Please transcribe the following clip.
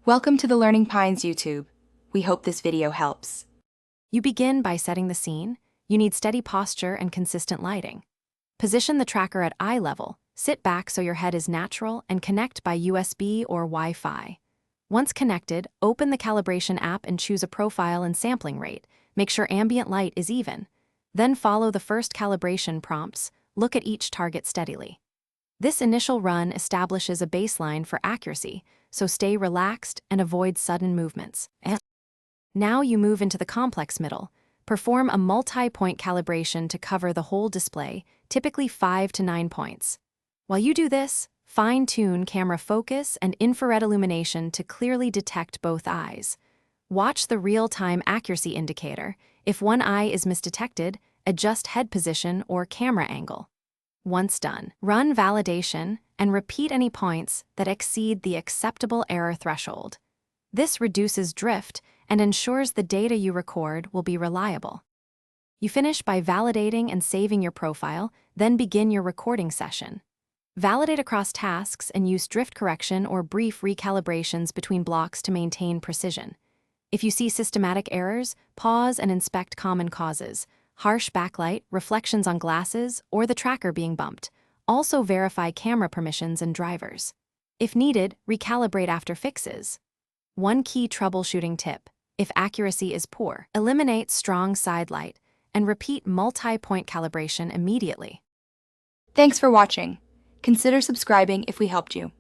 Welcome to the Learning Pines YouTube. We hope this video helps. You begin by setting the scene. You need steady posture and consistent lighting. Position the tracker at eye level, sit back so your head is natural, and connect by USB or Wi-Fi. Once connected, open the calibration app and choose a profile and sampling rate. Make sure ambient light is even. Then follow the first calibration prompts. Look at each target steadily. This initial run establishes a baseline for accuracy, so stay relaxed and avoid sudden movements. Now you move into the complex middle. Perform a multi-point calibration to cover the whole display, typically 5 to 9 points. While you do this, fine-tune camera focus and infrared illumination to clearly detect both eyes. Watch the real-time accuracy indicator. If one eye is misdetected, adjust head position or camera angle. Once done, run validation and repeat any points that exceed the acceptable error threshold. This reduces drift and ensures the data you record will be reliable. You finish by validating and saving your profile, then begin your recording session. Validate across tasks and use drift correction or brief recalibrations between blocks to maintain precision. If you see systematic errors, pause and inspect common causes. Harsh backlight, reflections on glasses, or the tracker being bumped. Also verify camera permissions and drivers. If needed, recalibrate after fixes. One key troubleshooting tip: if accuracy is poor, eliminate strong side light and repeat multi-point calibration immediately. Thanks for watching. Consider subscribing if we helped you.